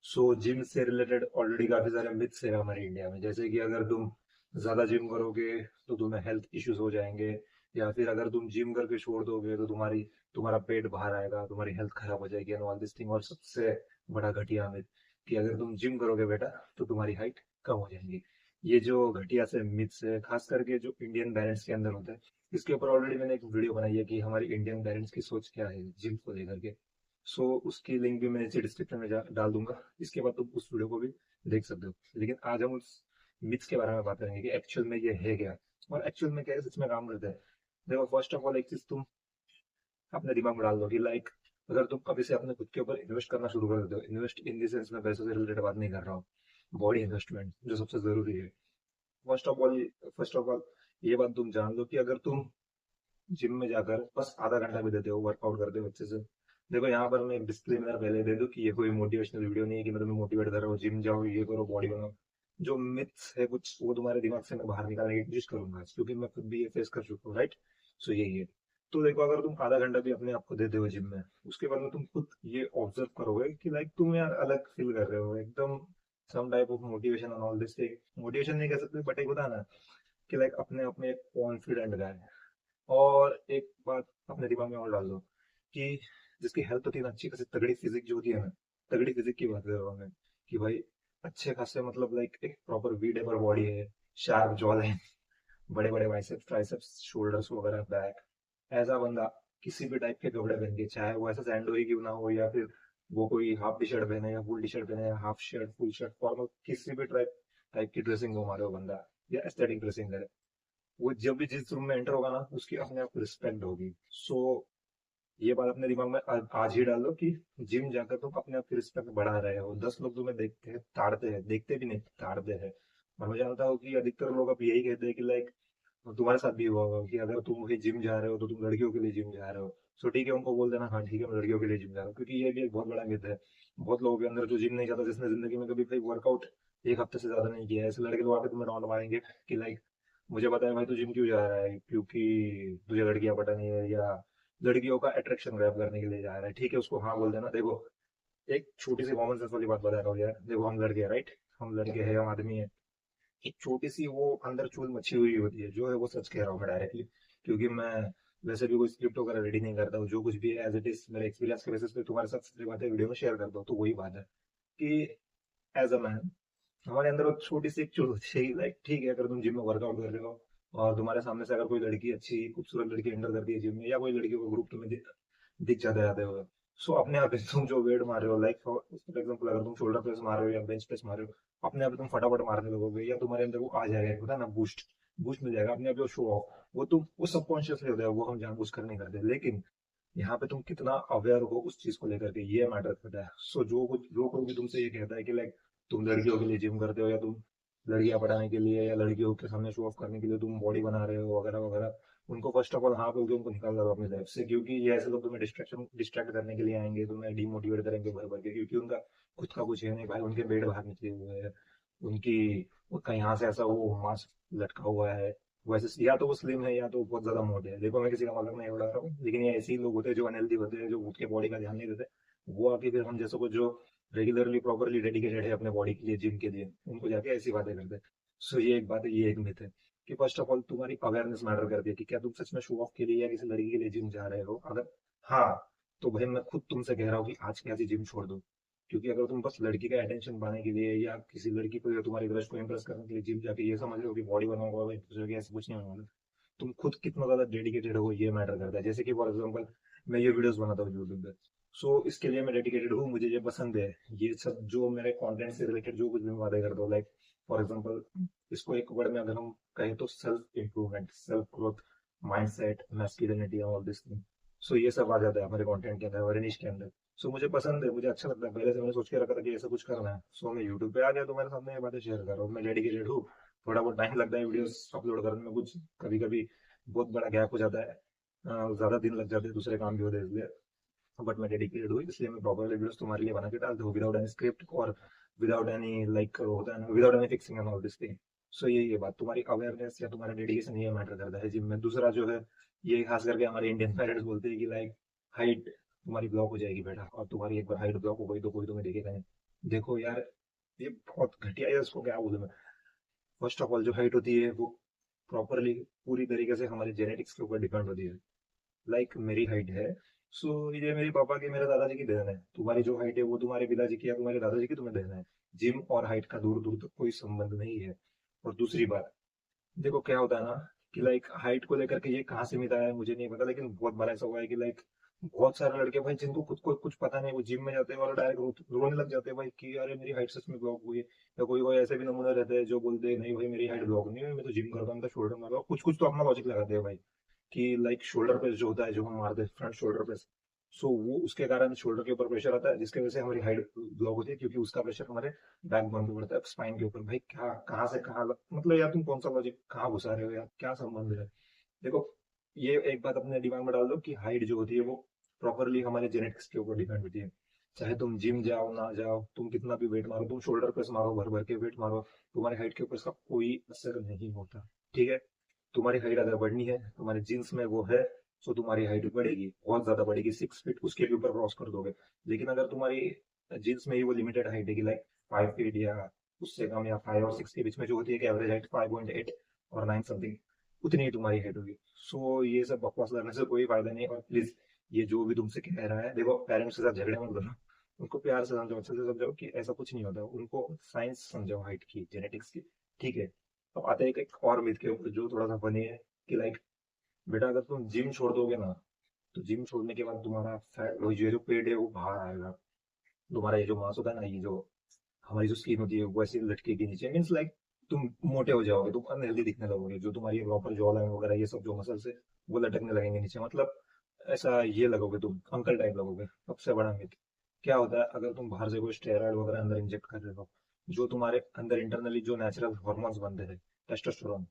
सो gym से related already काफी सारे मिथ्स है हमारे इंडिया में, जैसे कि अगर तुम ज्यादा जिम करोगे तो तुम्हें हेल्थ इश्यूज हो जाएंगे, या फिर अगर तुम जिम करके छोड़ दोगे तो तुम्हारा पेट बाहर आएगा, तुम्हारी हेल्थ खराब हो जाएगी एंड ऑल दिस थिंग। और सबसे बड़ा घटिया मिथ कि अगर तुम जिम करोगे बेटा तो तुम्हारी हाइट कम हो जाएगी। ये जो घटिया से मिथ्स है, खास करके जो इंडियन पेरेंट्स के अंदर होता है, इसके ऊपर ऑलरेडी मैंने एक वीडियो बनाई है कि हमारी इंडियन पेरेंट्स की सोच क्या है जिम को लेकर के। सो उसकी लिंक भी मैं नीचे डिस्क्रिप्शन में डाल दूंगा, इसके बाद तुम उस वीडियो को भी देख सकते हो। लेकिन आज हम उस मिथ्स के बारे में बात करेंगे कि एक्चुअल में ये है क्या और एक्चुअल में क्या सच में काम करता है। देखो, फर्स्ट ऑफ ऑल एक चीज तुम अपने दिमाग में डाल दो कि लाइक अगर तुम कभी से अपने खुद के ऊपर इन्वेस्ट करना शुरू कर देते हो, इन्वेस्ट इन द सेंस में पैसों से रिलेटेड बात नहीं कर रहा हूँ, बॉडी इन्वेस्टमेंट जो सबसे जरूरी है। First of all first of all ये बात तुम जान लो कि अगर तुम जिम में जाकर बस आधा घंटा भी देते हो, वर्कआउट करते हो अच्छे से। देखो, यहाँ पर मैं एक डिस्क्लेमर पहले दे दूं कि ये कोई मोटिवेशनल वीडियो नहीं है कि मैं तुम्हें मोटिवेट कर रहा हूँ जिम जाओ ये करो बॉडी बनाओ। जो मिथ्स है कुछ वो तुम्हारे दिमाग से मैं बाहर निकालने की कोशिश करूंगा, क्योंकि मैं खुद भी ये फेस कर चुका हूँ, राइट। सो यही है। तो देखो, अगर तुम आधा घंटा भी अपने आप को देते हो जिम में, उसके बाद में तुम खुद ये ऑब्जर्व करोगे कि लाइक तुम यार अलग फील कर रहे हो एकदम, some type of motivation and all this thing. Motivation नहीं कह सकते बट एक होता है ना कि लाइक अपने आप में एक कॉन्फिडेंट गाय। और एक बात अपने दिमाग में और डाल दो कि जिसकी हेल्थ होती है ना, अच्छी खासी तगड़ी फिजिक जो होती है ना, तगड़ी फिजिक की बात कर रहा हूँ मैं, कि भाई अच्छे खासे मतलब लाइक एक प्रॉपर वी डेपर बॉडी है, शार्प जॉ लाइन, बड़े बड़े बाइसेप्स ट्राइसेप्स शोल्डर्स वगैरह, बैक, ऐसा बंदा किसी भी टाइप के कपड़े पहन के, चाहे वो ऐसा सैंडो ही क्यों ना हो, या फिर वो कोई हाफ टी शर्ट पहने या फुल टी शर्ट पहने या half shirt full shirt formal, किसी भी टाइप टाइप की ड्रेसिंग हो हमारे वो बंदा, या एस्थेटिक ड्रेसिंग करे, वो जब भी जिस रूम में एंटर होगा ना उसकी अपने आप रिस्पेक्ट होगी। सो ये बात अपने दिमाग में आज ही डाल लो कि जिम जाकर तुम अपने आप की रिस्पेक्ट बढ़ा रहे हो। 10 लोग तुम्हें देखते हैं ताड़ते हैं, देखते भी नहीं ताड़ते हैं। और मैं जानता हूँ कि अधिकतर लोग अब यही कहते हैं कि लाइक तुम्हारे साथ भी हुआ होगा कि अगर तुम वही जिम जा रहे हो तो तुम लड़कियों के लिए जिम जा रहे हो। सो ठीक है, उनको बोल देना हाँ ठीक है मैं लड़कियों के लिए जिम जा रहा हूँ, क्योंकि ये भी एक बहुत बड़ा मिथ है बहुत लोगों के अंदर जो जिम नहीं जाता, जिसने जिंदगी में कभी भाई वर्कआउट एक हफ्ते से ज्यादा नहीं किया है, ऐसे लड़के लोग आके तुम्हें राउंड मारेंगे कि लाइक मुझे पता है भाई तू जिम क्यों जा रहा है, क्योंकि तुझे लड़कियां पटा नहीं है, या लड़कियों का अट्रैक्शन ग्रैब करने के लिए जा रहा है। ठीक है, उसको हाँ बोल देना। देखो, एक छोटी सी कॉमन सेंस वाली बात बता रहा हूँ यार, देखो हम लड़के हैं, राइट, हम लड़के हैं, हम आदमी है। एक छोटी सी वो अंदर चूल मच्छी हुई होती है, जो है वो सच कह रहा हूँ मैं डायरेक्टली, क्योंकि मैं वैसे भी कोई स्क्रिप्ट वगैरह रेडी नहीं करता हूँ, जो कुछ भी है एज इट इज मेरे एक्सपीरियंस के बेसिस पे तुम्हारे साथ सारी बातें वीडियो में शेयर करता हूँ। तो वही बात है कि एज अ मैन हमारे अंदर वो छोटी सी एक चुल होती है, लाइक ठीक है, अगर तुम जिम में वर्कआउट कर रहे हो और तुम्हारे सामने से अगर कोई लड़की अच्छी खूबसूरत लड़की एंटर करती है जिम में, या कोई लड़की को ग्रुप तुम्हें दिख जाते जाते हुए, सो अपने आप ही तुम जो वेट मार रहे हो, लाइक फॉर एग्जाम्पल अगर तुम शोल्डर प्रेस मार रहे हो या बेंच प्रेस मार रहे हो, अपने आप ही तुम फटाफट मारने लगोगे, या तुम्हारे अंदर वो आ जाएगा, एक होता है ना बूस्ट, बूस्ट मिल जाएगा अपने आप, जो शो ऑफ वो तुम वो सबकॉन्शियसली होता है, वो हम जानबूझ कर नहीं करते। लेकिन यहाँ पे तुम कितना अवेयर हो उस चीज को लेकर के, ये मैटर करता है। सो जो कोई भी तुमसे ये कहता है कि लाइक तुम लड़कियों के लिए जिम करते हो, या तुम लड़कियां पढ़ाने के लिए या लड़कियों के सामने शो ऑफ करने के लिए तुम बॉडी बना रहे हो वगैरह वगैरह, उनको फर्स्ट ऑफ ऑल हाँ बोल के उनको निकाल दो अपनी लाइफ से, क्योंकि ये ऐसे लोग तुम्हें डिस्ट्रैक्ट करने के लिए आएंगे, तुम्हें डिमोटिवेट करेंगे भर भर के, क्योंकि उनका खुद का कुछ है नहीं भाई, उनके पेट बाहर निकले हुए हैं, उनकी उनका यहाँ से ऐसा वो मांस लटका हुआ है, वैसे या तो वो स्लिम है या तो बहुत ज्यादा मोटे है। देखो, मैं किसी का मजाक नहीं उड़ा रहा हूँ, लेकिन ये ऐसे ही लोग होते हैं जो अनहेल्दी होते हैं, जो खुद के बॉडी का ध्यान नहीं देते, वो आके फिर हम जैसे को जो रेगुलरली प्रॉपरली डेडिकेटेड है अपने बॉडी के लिए जिम के लिए, उनको जाके ऐसी बातें करते हैं। सो ये एक बात है, ये एक मिथ है कि फर्स्ट ऑफ ऑल तुम्हारी अवेयरनेस मैटर करती है कि क्या तुम सच में शो ऑफ के लिए या किसी लड़की के लिए जिम जा रहे हो। अगर हाँ, तो भाई मैं खुद तुमसे कह रहा हूँ कि आज के आज ही जिम छोड़ दो, क्योंकि अगर तुम बस लड़की का अटेंशन पाने के लिए या किसी लड़की को या तुम्हारी क्रश को इम्प्रेस करने के लिए जिम जाके ये समझ रहे हो कि बॉडी बनाओगे भाई दूसरे के, ऐसे कुछ नहीं होने वाला। तुम खुद कितना ज्यादा डेडिकेटेड हो ये मैटर करता है। जैसे कि फॉर एग्जांपल मैं ये वीडियोस बनाता हूँ यूट्यूब पे, सो इसके लिए मैं डेडिकेटेड हूँ, मुझे ये पसंद है, ये सब जो मेरे कंटेंट से रिलेटेड जो कुछ भी मैं बातें करता हूँ, लाइक फॉर एग्जांपल इसको एक वर्ड में अगर हम कहें तो self improvement, self growth, mindset, masculinity, all this thing. So ये सब आ जाता है हमारे कंटेंट के अंदर, हमारे निश के अंदर। सो मुझे पसंद है, मुझे अच्छा लगता है, पहले से मैंने सोच के रखा था कि ऐसा कुछ करना है। सो मैं यूट्यूब पे आ गया तो मेरे सामने ये बातें शेयर कर रहा हूँ, मैं डेडिकेटेड हूँ। थोड़ा बहुत टाइम लगता है वीडियोस अपलोड करने में, कुछ कभी कभी बहुत बड़ा गैप हो जाता है, ज्यादा दिन लग जाते हैं, दूसरे काम भी होते हैं इसलिए, बट मैं डेडिकेटेड हूँ, इसलिए मैं प्रॉपर वीडियोस तुम्हारे लिए बना के डालता हूँ विदाउट एनी स्क्रिप्ट और विदाउट एनी लाइक होता है ना, without any fixing and all this thing. So ये बात तुम्हारी अवेयरनेस या तुम्हारा डेडिकेशन ये मैटर करता है जिम में। दूसरा जो है, ये खास करके हमारे इंडियन पेरेंट्स बोलते हैं कि लाइक हाइट तुम्हारी ब्लॉक हो जाएगी बेटा, और तुम्हारी एक बार हाइट ब्लॉक हो गई तो कोई तुम्हें देखेगा नहीं। देखो यार, ये बहुत घटिया है, इसको क्या बोलूं मैं। फर्स्ट ऑफ ऑल जो हाइट होती है वो प्रॉपरली पूरी तरीके से हमारे जेनेटिक्स के ऊपर डिपेंड होती है। लाइक मेरी हाइट है, सो ये मेरे पापा की मेरे दादाजी की देन है। तुम्हारी जो हाइट है वो तुम्हारे पिताजी की या तुम्हारे दादाजी की तुम्हें देन है। जिम और हाइट का दूर दूर तक कोई संबंध नहीं है। और दूसरी बात, देखो क्या होता है ना, कि लाइक हाइट को लेकर के ये कहाँ से मिला है मुझे नहीं पता, लेकिन बहुत बार ऐसा हुआ है कि लाइक बहुत सारे लड़के भाई जिनको खुद को कुछ पता नहीं, वो जिम में जाते हैं और डायरेक्ट रोने लग जाते हैं भाई कि अरे मेरी हाइट सच में ब्लॉक हुई है। या कोई कोई ऐसे भी नमूने रहते हैं जो बोलते हैं नहीं भाई मेरी हाइट ब्लॉक नहीं है, मैं तो जिम करता हूँ, मैं तो शोल्डर मारता हूँ, कुछ कुछ तो अपना लॉजिक लगाते हैं भाई कि लाइक शोल्डर प्रेस जो होता है जो हम मारते हैं फ्रंट शोल्डर प्रेस, सो वो उसके कारण शोल्डर के ऊपर प्रेशर आता है जिसकी वजह से हमारी हाइट ब्लॉक होती है, क्योंकि उसका प्रेशर हमारे बैकबोन पे पड़ता है, स्पाइन के ऊपर। भाई क्या कहाँ से कहाँ मतलब यार तुम कौन सा लॉजिक कहाँ घुसा रहे हो यार, क्या संबंध है। देखो, ये एक बात अपने दिमाग में डाल दो कि हाइट जो होती है वो प्रॉपरली हमारे जेनेटिक्स के ऊपर डिपेंड होती है। चाहे तुम जिम जाओ ना जाओ, तुम कितना भी वेट मारो, तुम शोल्डर प्रेस मारो, भर भर के वेट मारो, तुम्हारी हाइट के ऊपर इसका कोई असर नहीं होता। ठीक है, तुम्हारी हाइट अगर बढ़नी है, तुम्हारे जीन्स में वो है, तो तुम्हारी हाइट बढ़ेगी, बहुत ज्यादा बढ़ेगी, 6 फीट उसके भी ऊपर क्रॉस कर दोगे। लेकिन अगर तुम्हारी जीन्स में ही वो लिमिटेड हाइट है कि लाइक 5 फीट या उससे कम, या 5 और 6 के बीच में जो होती है कि एवरेज हाइट 5.8 और 9 समथिंग, उतनी ही तुम्हारी हाइट होगी। सो ये सब बकवास करने से कोई फायदा नहीं। और प्लीज, ये जो भी तुमसे कह रहा है, देखो पेरेंट्स के साथ झगड़े मत करो, उनको प्यार से समझाओ, अच्छे से समझाओ कि ऐसा कुछ नहीं होता, उनको साइंस समझाओ हाइट की, जेनेटिक्स की। ठीक है। तो आते हैं एक और मिथ के ऊपर जो थोड़ा सा फनी है, कि लाइक बेटा अगर तुम जिम छोड़ दोगे ना, तो जिम छोड़ने के बाद तुम्हारा फैट, वो जो जो पेट है वो बाहर आएगा। तुम्हारा ये जो मांस होता है ना, ये जो हमारी जो स्किन होती है वो ऐसे लटकेगी नीचे, मीन्स लाइक तुम मोटे हो जाओगे, तुम अनहेल्दी दिखने लगोगे, जो तुम्हारी प्रॉपर जॉ लाइन वगैरह ये सब जो मसल्स है वो लटकने लगेंगे नीचे, मतलब ऐसा ये लगोगे, तुम अंकल टाइप लगोगे। सबसे बड़ा मिथ क्या होता है, अगर तुम बाहर से कोई स्टेरॉइड वगैरह अंदर इंजेक्ट कर रहे हो, जो तुम्हारे अंदर इंटरनली जो नेचुरल हॉर्मोन्स बनते हैं, टेस्टोस्टेरोन,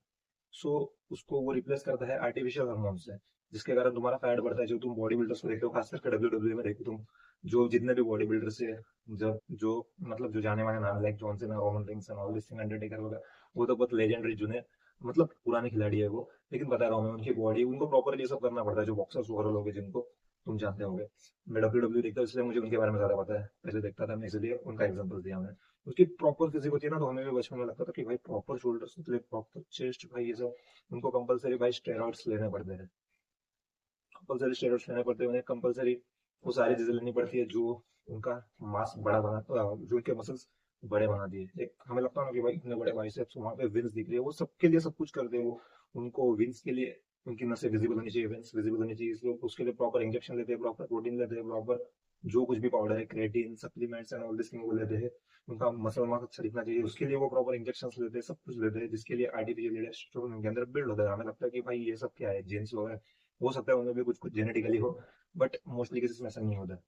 सो उसको वो रिप्लेस करता है आर्टिफिशियल हार्मोन से, जिसके कारण तुम्हारा फैट बढ़ता है। जो तुम बॉडी बिल्डर्स को देखते हो, खास करके डब्ल्यू में देखो तुम, जो जितने भी बॉडी बिल्डर्स है, जब जो मतलब जो जाने माने नाम, like John Cena, Roman rings and all this thing, Undertaker वगैरह, वो तो बहुत लेजेंडरी जुने, मतलब पुराने खिलाड़ी है वो। लेकिन बता रहा हूँ मैं, उनकी बॉडी उनको प्रॉपर ये सब करना पड़ता है, जो बॉक्सर्स वगैरह लोग हैं जिनको तुम जानते होंगे। मैं डब्ल्यू देखता हूँ इसलिए मुझे उनके बारे में ज्यादा पता है, पहले देखता था मैं, इसलिए उनका एग्जाम्पल दिया मैंने। उसकी प्रॉपर फिजिक होती है ना, तो हमें भी बचपन में लगता था कि भाई प्रॉपर शोल्डर्स निकले, प्रॉपर चेस्ट, भाई ये सब उनको कंपलसरी भाई स्टेरॉइड्स लेने पड़ते हैं, कंपलसरी स्टेरॉइड्स लेने पड़ते हैं उन्हें, कंपलसरी वो सारी चीजें लेनी पड़ती है जो उनका मास बड़ा बना, जो उनके मसल्स बड़े बना दिए। एक हमें लगता है ना कि भाई इतने बड़े बाइसेप्स, वहां पे विंस दिख रही है, वो सबके लिए सब कुछ करते हैं वो। उनको विंस के लिए उनकी नसें विजिबल होनी चाहिए, विंस विजिबल होनी चाहिए, इसलिए उसके लिए प्रॉपर इंजेक्शन लेते हैं, प्रॉपर प्रोटीन लेते हैं, प्रॉपर जो कुछ भी पाउडर है, creatine, supplements and all this thing वो लेते हैं। उनका मसल मास अच्छा दिखना चाहिए, उसके लिए वो प्रॉपर इंजेक्शन लेते हैं, सब कुछ लेते हैं, जिसके लिए आर्टिफिशियल टेस्टोस्टेरोन उनके अंदर बिल्ड होता है। हमें लगता है कि भाई ये सब क्या है, जीन्स वगैरह, हो सकता है उनमें भी कुछ कुछ जेनेटिकली हो, बट मोस्टली केसेस में ऐसा नहीं होता।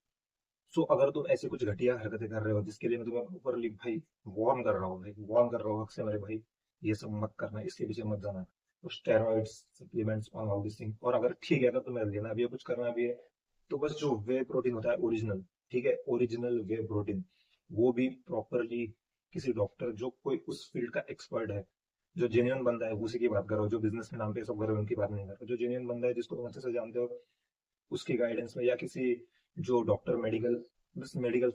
सो अगर तुम ऐसी कुछ घटिया हरकतें कर रहे हो, जिसके लिए मैं तुम्हें ऊपरली भाई वार्न कर रहा हूँ, भाई वार्न कर रहा हूँ से मेरे भाई, ये सब मत करना, इसके पीछे मत जाना। तो steroids, supplements on all this thing, और अगर ठीक है अगर तुम्हें लेना भी है, कुछ करना भी है, तो बस जो वे प्रोटीन होता है ओरिजिनल, ठीक है, ओरिजिनल वे प्रोटीन, वो भी प्रॉपरली किसी डॉक्टर जो कोई उस फील्ड का एक्सपर्ट है, जो जेन्युइन बंदा है, उसी की बात करो। जो बिजनेस के नाम पे सब कर रहे हो उनकी बात नहीं कर रहा, जो जेन्युइन बंदा है जिसको तुम अच्छे से जानते हो, उसकी गाइडेंस में, या किसी जो डॉक्टर मेडिकल, बस मेडिकल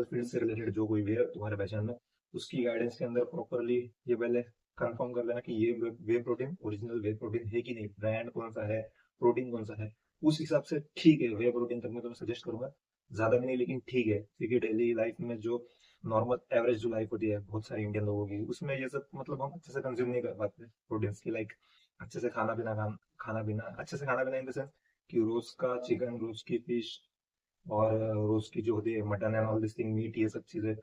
फील्ड से रिलेटेड जो कोई भी है तुम्हारे पहचान में, उसकी गाइडेंस के अंदर प्रॉपरली ये पहले कंफर्म कर लेना कि ये वे प्रोटीन ओरिजिनल वे प्रोटीन है कि नहीं, ब्रांड कौन सा है, प्रोटीन कौन सा है, उस हिसाब से ठीक है वे प्रोटीन तक मैं तुम्हें सजेस्ट करूंगा। ज्यादा भी नहीं, लेकिन ठीक है, क्योंकि डेली लाइफ में जो नॉर्मल एवरेज जो लाइफ होती है बहुत सारे इंडियन लोगों की, उसमें ये सब मतलब हम अच्छे से कंज्यूम नहीं कर पाते प्रोटीन्स की, लाइक अच्छे से खाना पीना अच्छे से खाना पीना इन द सेंस कि रोज का चिकन, रोज की फिश, और रोज की जो होती है mutton and all this thing, meat, ये सब चीजें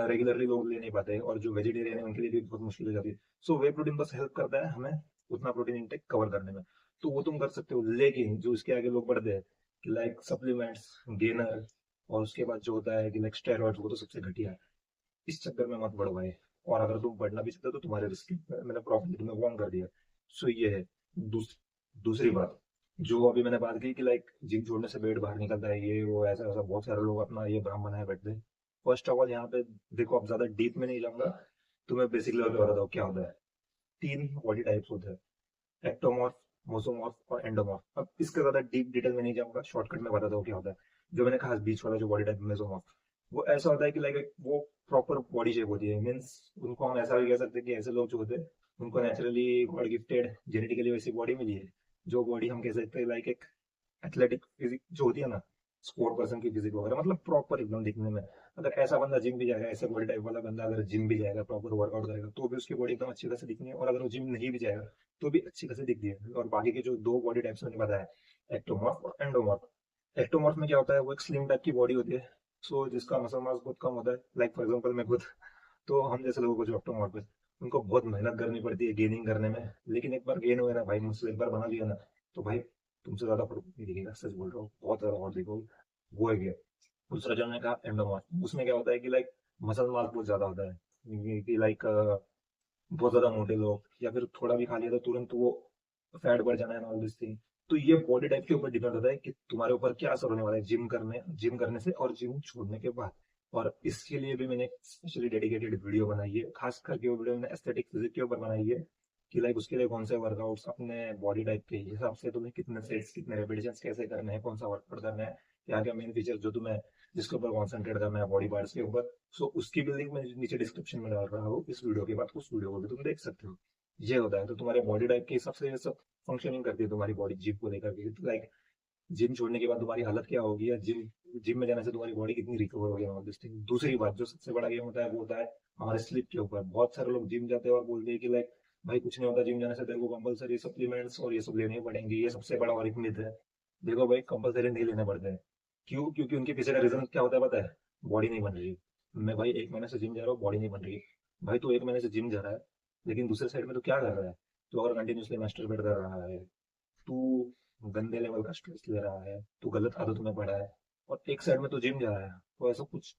रेगुलरली लोग ले नहीं पाते हैं, और जो वेजिटेरियन है उनके लिए भी बहुत मुश्किल हो जाती है। सो वे प्रोटीन बस हेल्प करता है हमें उतना प्रोटीन इंटेक कवर करने में, तो वो तुम कर सकते हो। लेकिन जो इसके आगे लोग बढ़ते हैं कि लाइक सप्लीमेंट्स, गेनर, और उसके बाद जो होता है कि लाइक स्टेरॉइड्स, वो तो सबसे घटिया है, इस चक्कर में मत बढ़ो भाई। और अगर तुम बढ़ना भी चाहते हो तो तुम्हारे रिस्क, मैंने प्रॉपर्ली तुम्हें वार्न कर दिया। सो ये है। दूसरी बात, जो अभी मैंने बात की कि लाइक जिम छोड़ने से पेट बाहर निकलता है, ये वो ऐसा ऐसा, बहुत सारे लोग अपना ये भ्रम बनाए बैठते हैं। फर्स्ट ऑफ ऑल यहाँ पे देखो, अब ज्यादा डीप में नहीं जाऊंगा, तुम्हें बेसिक लेवल पे बता दो क्या होता है। 3 बॉडी टाइप्स होते हैं, एक्टोमॉर्फ, मोसोमॉर्फ और एंडोमॉर्फ। अब इसके ज्यादा डीप डिटेल में नहीं जाऊंगा, शॉर्टकट में बता दो क्या होता है। जो मैंने कहा बीच वाला जो बॉडी टाइप, मेसोमॉर्फ, वो ऐसा होता है कि लाइक वो प्रॉपर बॉडी शेप होती है, मीन्स उनको हम ऐसा भी कह सकते हैं कि ऐसे लोग जो होते हैं उनको नेचुरली गॉड गिफ्टेड जेनेटिकली वैसी बॉडी मिली है, जो बॉडी हम कह सकते हैं लाइक एक एथलेटिक फिजिक जो होती है ना, स्पोर्ट पर्सन की फिजिक वगैरह, मतलब प्रॉपर एकदम दिखने में। अगर ऐसा बंदा जिम भी जाएगा, ऐसे बॉडी टाइप वाला बंदा अगर जिम भी जाएगा, प्रॉपर वर्कआउट करेगा, तो भी उसकी बॉडी एकदम अच्छी खासी दिखनी है। और अगर वो जिम नहीं भी जाएगा तो भी अच्छी खासी दिखती है। और बाकी के जो दो बॉडी टाइप्स मैंने बताया, एक्टोमॉर्फ और एंडोमॉर्फ। एक्टोमॉर्फ में क्या होता है, वो एक स्लिम टाइप की बॉडी होती है, सो जिसका मसल मास बहुत कम होता है। लाइक फॉर एग्जाम्पल मैं खुद, तो हम जैसे लोगों को जो एक्टोमॉर्फ है उनको बहुत मेहनत करनी पड़ती है गेनिंग करने में। लेकिन एक बार गेन हुए ना भाई, मुझसे एक बार बना लिया ना, तो भाई तुमसे ज्यादा फर्क नहीं दिखेगा, सच बोल रहा हूँ, बहुत ज्यादा और दिखोगे। वो है गया। दूसरा जो मैंने कहा एंडोमॉर्फ, उसमें क्या होता है कि लाइक मसल मास बहुत ज्यादा होता है, कि लाइक बहुत ज्यादा मोटे लोग, या फिर थोड़ा भी खा लिया तो तुरंत वो फैट बढ़ जाना है, ऑल दिस थिंग। तो ये बॉडी टाइप के ऊपर डिपेंड होता है कि तुम्हारे ऊपर क्या असर होने वाला है जिम करने से और जिम छोड़ने के बाद। और इसके लिए भी मैंने स्पेशली डेडिकेटेड वीडियो बनाई है, खास करके वो वीडियो मैंने एस्थेटिक फिजिक के ऊपर बनाई है, कि लाइक उसके लिए कौन से वर्कआउट्स अपने बॉडी टाइप के हिसाब से तुम्हें कितने सेट्स कितने रेपिटेशंस कैसे करने हैं, कौन सा वर्कआउट करना है, क्या क्या मेन फीचर जो तुम्हें जिसके ऊपर कॉन्सेंट्रेट करना है बॉडी पार्ट्स के ऊपर। सो उसकी भी लिंक मैं नीचे डिस्क्रिप्शन में डाल रहा हूँ इस वीडियो के बाद, उस वीडियो को भी तुम देख सकते हो। ये होता है, तो तुम्हारे बॉडी टाइप के हिसाब से ये सब फंक्शनिंग करती है तुम्हारी बॉडी जिम को लेकर के। लाइक जिम छोड़ने के बाद तुम्हारी हालत क्या होगी, या जिम जिम में जाने से तुम्हारी बॉडी कितनी रिकवर होगी, ऑल दिस थिंग। दूसरी बात जो सबसे बड़ा गेम होता है वो होता है हमारे स्लीप के ऊपर। बहुत सारे लोग जिम जाते हैं और बोलते हैं कि लाइक भाई कुछ नहीं होता जिम जाने से, तेरे को कंपलसरी सप्लीमेंट्स और ये सब लेने ही पड़ेंगे। ये सबसे बड़ा और एक मिथ है। देखो भाई, कंपलसरी नहीं लेने पड़ते हैं। क्यों? क्योंकि उनके पीछे का रीजन क्या होता है पता है? बॉडी नहीं बन रही। मैं भाई 1 महीने से जिम जा रहा हूँ, बॉडी नहीं बन रही। भाई तू 1 महीने से जिम जा रहा है, लेकिन दूसरे साइड में तो क्या कर रहा है? तो अगर कंटिन्यूसली मास्टरबेट कर रहा है, तू गंदे लेवल का स्ट्रेस ले रहा है, तू गलत आदतों में पड़ा है, और एक साइड में तू जिम जा रहा है, तो ऐसा कुछ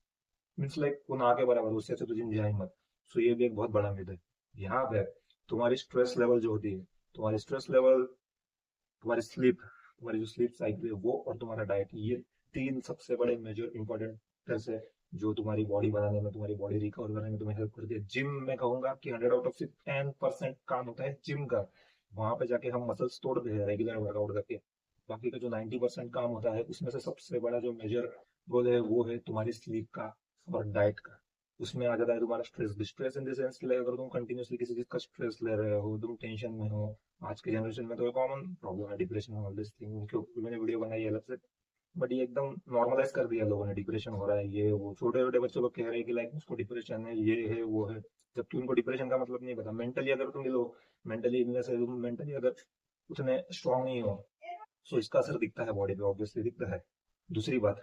मीन्स लाइक वो ना के बराबर, उससे अच्छा तो जिम जा ही मत। सो ये भी एक बहुत बड़ा मिथ है। यहाँ पे तुम्हारी स्ट्रेस लेवल जो होती है, तुम्हारी स्ट्रेस लेवल, तुम्हारी स्लीप, तुम्हारी जो स्लीप साइकिल है वो, और तुम्हारा डाइट, ये तीन सबसे बड़े मेजर इंपॉर्टेंट फैक्टर्स है जो तुम्हारी बॉडी बनाने में, तुम्हारी बॉडी रिकवर करने में तुम्हें हेल्प करती है। जिम में कहूंगा कि 100 आउट ऑफ 10% काम होता है जिम का। वहां पे जाके हम मसल्स तोड़ते हैं रेगुलर वर्कआउट करके। बाकी का जो 90% काम होता है, उसमें से सबसे बड़ा जो मेजर रोल है वो है तुम्हारी स्लीप का और डाइट का। उसमें आ जाता है तुम्हारा स्ट्रेस भी। स्ट्रेस इन द सेंस कि अगर तुम कंटिन्यूसली किसी चीज का स्ट्रेस ले रहे हो, तुम टेंशन में हो, आज के जनरेशन में तो कॉमन प्रॉब्लम है डिप्रेशन, ऑल दिस थिंग, क्योंकि मैंने वीडियो बनाई है अलग से। बट ये एकदम नॉर्मलाइज कर दिया लोगों ने, डिप्रेशन हो रहा है ये वो, छोटे छोटे बच्चे लोग कह रहे हैं कि लाइक उसको डिप्रेशन है, ये है वो है, जबकि उनको डिप्रेशन का मतलब नहीं पता। मेंटली अगर तुम लो, मेंटली इलनेस है, तुम मेंटली अगर उतने स्ट्रांग नहीं हो, सो इसका असर दिखता है बॉडी पे, ऑब्वियसली दिखता है। दूसरी बात,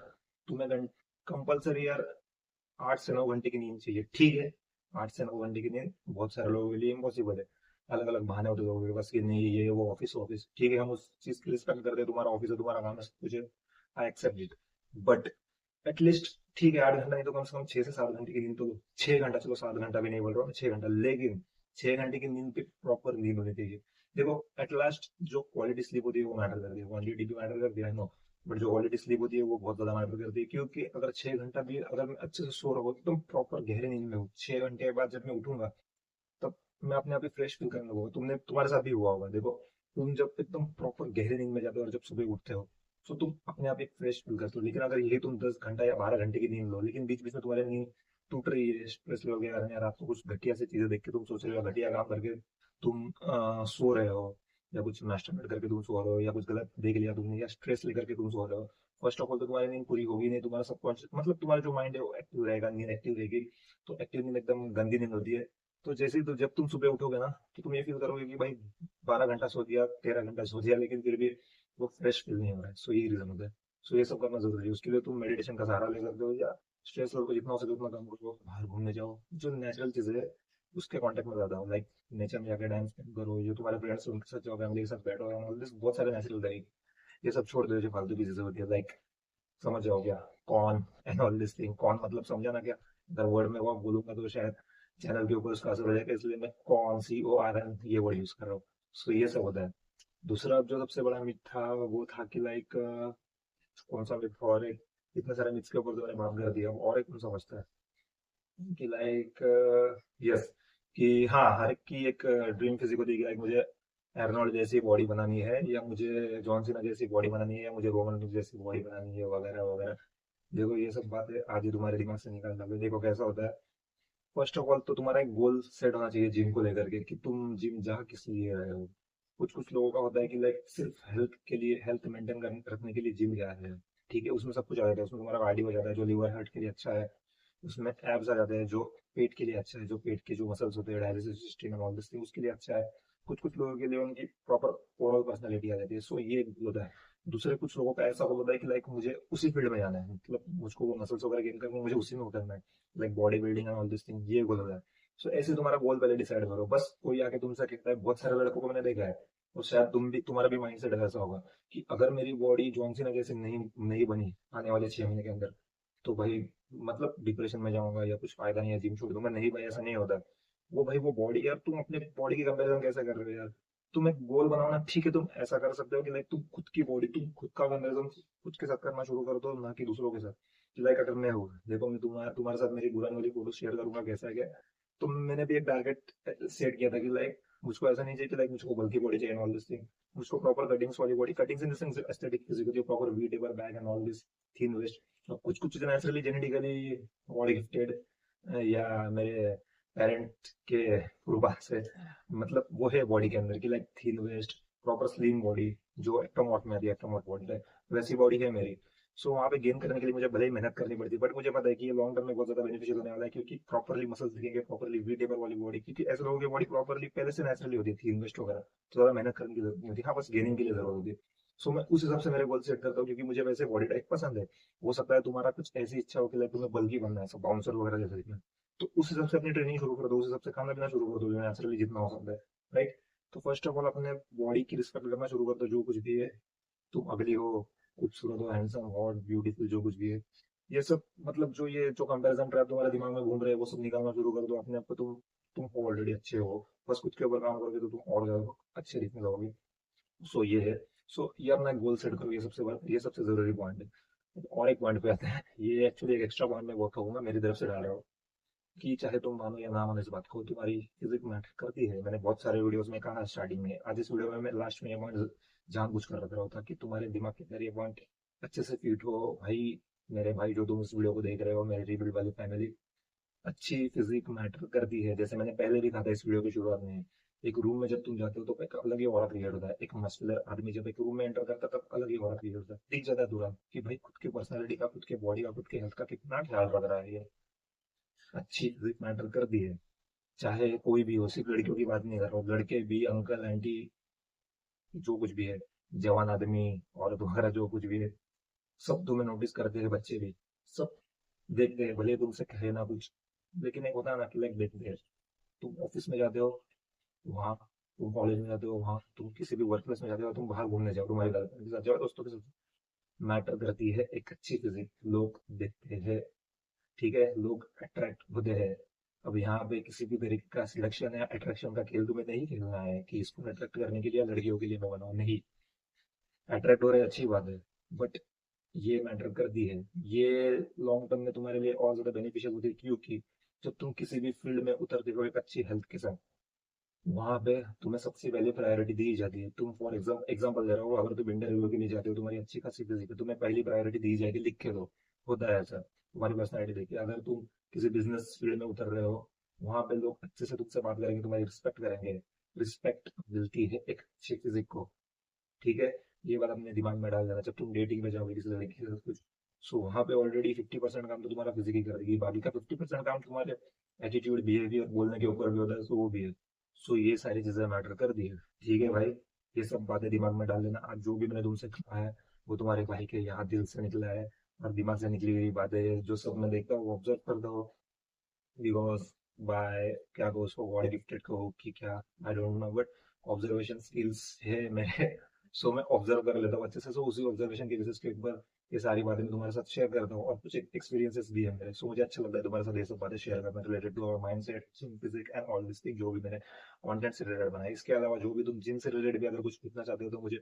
तुम्हें कंपलसरी यार 8 से 9 घंटे की नींद चाहिए, ठीक है। 8 से 9 घंटे की नींद बहुत सारे लोगों के लिए इम्पॉसिबल है। अलग अलग बहाने होते हैं लोगों के पास कि नहीं ये वो ऑफिस ऑफिस, ठीक है, हम उस चीज की रिस्पेक्ट करते हैं, तुम्हारा ऑफिस है, तुम्हारा काम है, सब कुछ है, I accept it. But at least ठीक है, 8 घंटा नहीं तो कम से कम 6 से 7 घंटे की नींद तो लो। 6 घंटा, चलो 7 घंटा भी नहीं बोल रहा हूँ, 6 घंटा, लेकिन 6 घंटे की नींद भी प्रॉपर नींद होनी चाहिए। देखो, एट लास्ट जो क्वालिटी स्लीप होती है वो मैटर करती है, क्वांटिटी भी मैटर करती है, नो, बट जो क्वालिटी स्लीप होती है वो बहुत ज्यादा मैटर करती है। क्योंकि अगर 6 घंटा भी अगर मैं अच्छे से सो रहा हूँ, एकदम प्रॉपर गहरी नींद में हूँ, 6 घंटे के बाद जब मैं उठूंगा, तब मैं अपने आप ही फ्रेश फील करने लगूंगा। तुमने तुम्हारे साथ भी हुआ होगा, देखो, तुम जब एकदम प्रॉपर गहरी नींद में जाते हो और जब सुबह उठते हो, तो तुम अपने आप एक फ्रेश फील करते हो। लेकिन अगर यही तुम 10 घंटा या 12 घंटे की नींद लो, लेकिन बीच बीच में तुम्हारी नींद टूट रही है स्ट्रेस लेवल के कारण, या रात को कुछ घटिया सी चीजें देख के तुम सोच रहे हो, घटिया काम करके तुम सो रहे हो, या कुछ मास्टरबेट करके तुम सो रहे हो, या कुछ गलत देख लिया तुमने, या स्ट्रेस लेकर के तुम सो रहे हो, फर्स्ट ऑफ ऑल तो तुम्हारी नींद पूरी होगी नहीं, तुम्हारा सबकॉन्शियस मतलब तुम्हारा जो माइंड है वो एक्टिव रहेगा, नींद एक्टिव रहेगी। तो एक्टिव नींद एकदम गंदी नींद होती है। तो जैसे ही तो जब तुम सुबह उठोगे ना, तो तुम ये फील करोगे कि भाई 12 घंटा सो दिया, 13 घंटा सो दिया, लेकिन फिर भी वो फ्रेश फील नहीं हो रहा है। सो यही रीजन होता है। सो ये सब करना जरूरी है। उसके लिए तुम मेडिटेशन का सहारा ले सकते हो, या स्ट्रेस लेवल को जितना हो सके उतना कम करो, बाहर घूमने जाओ, जो नेचुरल चीजें है उसके कांटेक्ट में ज्यादा हो, लाइक नेचर में जाकर टाइम स्पेंड करो, जो तुम्हारे फ्रेंड्स उनके साथ जाओ, फैमिली के साथ बैठो, बहुत सारे नेचुरल तरीके। ये सब छोड़ दो जो फालतू की चीजें होती है, लाइक समझ जाओ क्या, con and all this thing. Con मतलब समझा ना क्या? अगर वर्ड में वो बोलूंगा तो शायद चैनल के ऊपर उसका असर हो जाएगा, इसलिए मैं कॉन, CORN, ये वर्ड यूज कर रहा हूँ। सो ये सब होता है। दूसरा जो सबसे बड़ा मिथ था वो था कि लाइक, कौन सा मिथ, और एक, इतने सारे मिथ्स के ऊपर तो मैंने माफ कर दिया, और एक कौन सा बचता है कि लाइक, यस, कि हाँ, हर एक की एक ड्रीम फिजिक होती है कि लाइक मुझे एर्नोल्ड जैसी बॉडी बनानी है, या मुझे जॉन सीना जैसी बॉडी बनानी है, या मुझे रोमन जैसी बॉडी बनानी है, वगैरह वगैरह। देखो ये सब बातें आज ही तुम्हारे दिमाग से निकाल दो। देखो कैसा होता है, फर्स्ट ऑफ ऑल तो तुम्हारा एक गोल सेट होना चाहिए जिम को लेकर के, कि तुम जिम जा किस लिए रहे हो। कुछ कुछ लोगों का होता है कि लाइक सिर्फ हेल्थ के लिए, हेल्थ मेंटेन रखने के लिए जिम जा रहे हैं। ठीक है, उसमें सब कुछ आ जाता है, उसमें तुम्हारा कार्डियो हो जाता है जो लिवर हार्ट के लिए अच्छा है, उसमें एब्स आ जाते हैं जो पेट के लिए अच्छा है, जो पेट के जो मसल्स होते हैं dialysis system and all this thing उसके लिए अच्छा है। कुछ कुछ लोगों के लिए उनकी प्रॉपर ओवरऑल पर्सनालिटी आ जाती है। सो ये होता है। दूसरे कुछ लोगों का ऐसा होता है कि लाइक मुझे उसी फील्ड में जाना है, मतलब मुझको वो मसल्स वगैरह गेन करके मुझे उसी में उतरना है, like body building and all this thing, ये गोल होता है। सो ऐसे तुम्हारा गोल पहले डिसाइड करो। बस कोई आके तुमसे कहता है, बहुत सारे लड़कों को मैंने देखा है, और शायद तुम्हारा भी माइंडसेट ऐसा होगा कि अगर मेरी बॉडी जॉन सीना जैसे नहीं नहीं बनी आने वाले 6 महीने के अंदर, तो भाई मतलब डिप्रेशन में जाऊंगा या कुछ फायदा नहीं है, जिम छोड़ दूंगा। नहीं भाई, ऐसा नहीं होता। वो भाई वो बॉडी, यार तुम अपने बॉडी की कंपैरिजन कैसे कर रहे हो यार। तुम एक गोल बनाओ ना, ठीक है, तुम ऐसा कर सकते हो कि लाइक तुम खुद की बॉडी, तुम खुद का कंपैरिजन खुद के साथ करना शुरू कर दो, ना कि दूसरों के साथ। लाइक अगर मैं हूँ, देखो मैं तुम्हारे तुम्हारे साथ मेरी पुरानी वाली फोटो शेयर करूंगा, कैसा है क्या। तो मैंने भी एक टारगेट सेट किया था कि लाइक मुझको ऐसा नहीं चाहिए कि लाइक मुझको बल्की बॉडी चाहिए ऑल दिस थिंग। मुझको प्रॉपर कटिंग्स वाली body, cuttings in the sense aesthetic physically proper V taper back and all this thin waist. और कुछ कुछ नेचुरली जेनेटिकली बॉडी गिफ्टेड, या मेरे पेरेंट के कृपा से, मतलब वो है बॉडी के अंदर की like thin waist, proper slim body, जो एक्टोमॉर्फ में आती है, एक्टोमॉर्फ बॉडी टाइप वैसी बॉडी है मेरी। सो वहाँ पे गेन करने के लिए मुझे भले ही मेहनत करनी पड़ती है, बट मुझे पता है कि ये लॉन्ग टर्म में बहुत ज्यादा बेनिफिशियल होने वाला है, क्योंकि प्रॉपरली मसल्स दिखेंगे, प्रॉपरली वी टेपर वाली बॉडी, क्योंकि ऐसे लोगों की बॉडी प्रॉपरली पहले से नेचुरली होती थी, इन्वेस्ट वगैरह तो ज्यादा मेहनत करने की जरूरत नहीं होती। हाँ, बस गेनिंग के लिए जरूरत होती है। सो मैं उस हिसाब से मेरे गोल सेट करता हूँ, क्योंकि मुझे वैसे बॉडी टाइप पसंद है। हो सकता है तुम्हारा कुछ ऐसी इच्छा हो कि लाइक तुम्हें बल्कि बनना है, सब बाउंसर वगैरह जैसे दिखना है। तो उस हिसाब से अपनी ट्रेनिंग शुरू कर दो, उस हिसाब से खाना पीना शुरू कर दो, जो नेचुरली जितना हो सकता है। राइट। तो फर्स्ट ऑफ ऑल अपने बॉडी की रिस्पेक्ट करना शुरू कर दो, जो कुछ भी है, तुम अगली हो, खूबसूरत हो, हैंडसम, हॉट, ब्यूटीफुल, जो कुछ भी है, ये सब मतलब जो ये जो कंपैरिजन ट्रैप तुम्हारे दिमाग में घूम रहे हैं, वो सब निकालना शुरू कर दो अपने आप को। तुम ऑलरेडी अच्छे हो, बस खुद के ऊपर काम करोगे तो तुम और ज्यादा अच्छे दिखने लगोगे। सो ये है। सो ये अपना गोल सेट करो, ये सबसे जरूरी पॉइंट है। और एक पॉइंट पे आते हैं, ये एक्चुअली एक एक्स्ट्रा पॉइंट मैं बहुत कहूंगा, मेरी तरफ से डाल रहा हूँ, कि चाहे तुम मानो या ना मानो इस बात को, तुम्हारी फिजिक मैटर करती है। मैंने बहुत सारे वीडियोस में कहा स्टार्टिंग में, आज इस वीडियो में मैं लास्ट में ये पॉइंट जानबूझ कर रख रहा होता कि तुम्हारे दिमाग के अंदर ये पॉइंट अच्छे से फिट हो। भाई मेरे भाई, जो तुम इस वीडियो को देख रहे हो, मेरी रीबिल्ड वाली फैमिली, अच्छी फिजिक मैटर करती है। जैसे मैंने पहले भी कहा था इस वीडियो की शुरुआत में, एक रूम में जब तुम जाते हो तो एक अलग ही ऑरा क्रिएट होता है। एक मस्कुलर आदमी जब एक रूम में एंटर करता है तब अलग ही ऑरा क्रिएट होता है, दिख जाता है तुरंत कि भाई खुद की पर्सनैलिटी का, खुद के बॉडी का, खुद के हेल्थ का कितना ख्याल रख रहा है ये। अच्छी फिजिक मैटर करती है, चाहे कोई भी हो, सिर्फ लड़कियों की बात नहीं कर रहा हूँ, लड़के भी, अंकल आंटी, जो कुछ भी है, जवान आदमी, औरत वगैरह, जो कुछ भी है, सब तुम्हें नोटिस करते हैं, बच्चे भी सब देखते हैं, भले तुमसे कहे ना कुछ, लेकिन एक होता है ना कि लाइक देखते हैं। तुम ऑफिस में जाते हो वहाँ, तुम कॉलेज में जाते हो वहाँ, तुम किसी भी वर्क प्लेस में जाते हो, तुम बाहर घूमने जाओ, तुम्हारी गर्लफ्रेंड के साथ जाओ, दोस्तों के साथ, मैटर करती है एक अच्छी फिजिक। लोग देखते हैं, ठीक है, लोग अट्रैक्ट होते हैं। अब यहाँ पे किसी भी तरीके का सिलेक्शन या अट्रैक्शन का खेल तुम्हें नहीं खेलना है कि इसको अट्रैक्ट करने के लिए लड़कियों के लिए मैं बनाऊं, नहीं। अट्रैक्ट हो रहे हैं, अच्छी बात है, बट ये मैटर करती है। ये लॉन्ग टर्म में तुम्हारे लिए और ज्यादा बेनिफिशियल होती है, क्योंकि जब तुम किसी भी फील्ड में उतरते हो एक अच्छी हेल्थ के साथ, वहां पे तुम्हें सबसे पहले प्रायोरिटी दी जाती है। तुम फॉर एग्जाम्पल दे रहा हो, अगर तुम इंटरव्यू के लिए जाते हो, तुम्हारी अच्छी खासी फिजिक है, तुम्हें पहली प्रायोरिटी दी जाएगी, लिख के दो। होता है ऐसा, तुम्हारी पर्सनैलिटी देखिए। अगर तुम किसी बिजनेस फील्ड में उतर रहे हो, वहां पे लोग अच्छे से तुमसे बात करेंगे, तुम्हारी रिस्पेक्ट करेंगे। रिस्पेक्ट मिलती है एक अच्छी फिजिक को, ठीक है। ये बात अपने दिमाग में डाल देना जब तुम डेटिंग में जाओगे किसी लड़की के साथ कुछ। सो वहां पे ऑलरेडी 50% काम तो तुम्हारा फिजिक ही करेगी, बाकी का 50% काम तुम्हारे एटीट्यूड, बिहेवियर, बोलने के ऊपर भी होता है, सो वो भी है। सो ये सारी चीजें मैटर करती है, ठीक है भाई। ये सब बातें दिमाग में डाल देना। आज जो भी मैंने तुमसे कहा है, वो तुम्हारे भाई के यहाँ दिल से निकला है, और दिमाग से निकली हुई बातें जो सब मैं देखता हूँ वो ऑब्जर्व करता हूँ। बिकॉज बाय क्या को उसको गॉड गिफ्टेड कहो कि क्या, I don't know, but observation skills है मेरे। सो मैं ऑब्जर्व कर लेता हूँ अच्छे से, सो उसी ऑब्जर्वेशन के बेसिस के ऊपर ये सारी बातें मैं तुम्हारे साथ शेयर करता हूँ, और कुछ एक्सपीरियंसेस भी है मेरे। सो मुझे अच्छा लगता है तुम्हारे साथ ये सब बातें शेयर करना, related to our mindset, physique and all this thing, जो भी मैंने कंटेंट से रिलेटेड बनाया। इसके अलावा जो भी तुम जिम से रिलेटेड भी अगर कुछ पूछना चाहते हो, तो मुझे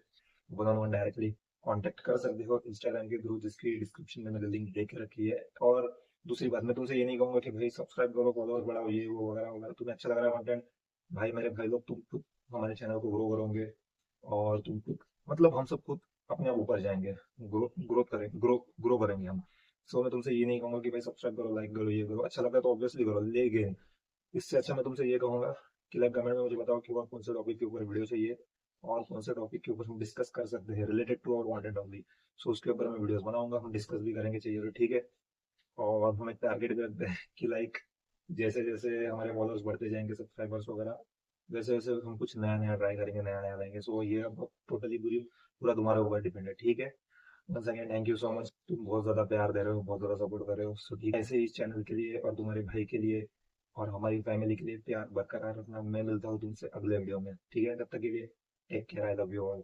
one on one directly contact कर सकते हो इंस्टाग्राम के थ्रू, जिसकी डिस्क्रिप्शन में मैंने लिंक दे के रखी है। और दूसरी बात, मैं तुमसे ये नहीं कहूंगा कि भाई सब्सक्राइब करो, फॉलोअर बढ़ाओ, ये वो वगैरह वगैरह। तुम्हें अच्छा लग रहा है कंटेंट, भाई मेरे भाई लोग, तुम खुद हमारे चैनल को ग्रो करोगे, और तुम खुद, मतलब हम सब खुद अपने आप ऊपर जाएंगे, ग्रो ग्रोथ करें ग्रो ग्रो करेंगे हम। सो मैं तुमसे ये नहीं कहूंगा कि भाई सब्सक्राइब करो, लाइक करो, ये करो, अच्छा लगता है तो ऑब्वियसली करो, लेकिन इससे अच्छा मैं तुमसे ये कहूंगा कि लाइक कमेंट में मुझे बताओ कि और कौन से टॉपिक के ऊपर वीडियो चाहिए और कौन से टॉपिक के ऊपर हम डिस्कस कर सकते हैं रिलेटेड टू और वांटेड ओनली। सो उसके ऊपर मैं वीडियोस बनाऊंगा, हम डिस्कस भी करेंगे, चाहिए तो ठीक है। और हम एक टारगेट भी रखते हैं कि लाइक जैसे जैसे हमारे फॉलोअर्स बढ़ते जाएंगे, सब्सक्राइबर्स वगैरह, वैसे वैसे हम कुछ नया नया ट्राई करेंगे, नया नया लाएंगे। सो ये अब टोटली पूरी पूरा तुम्हारे ऊपर डिपेंड है, ठीक है। Once again thank you so much, तुम बहुत ज्यादा प्यार दे रहे हो, बहुत ज्यादा सपोर्ट कर रहे हो। सो ठीक है, ऐसे ही इस चैनल के लिए और तुम्हारे भाई के लिए और हमारी फैमिली के लिए प्यार बरकरार रखना। मैं मिलता हूँ तुमसे अगले वीडियो में, ठीक है। तब तक के लिए take care, I love you all.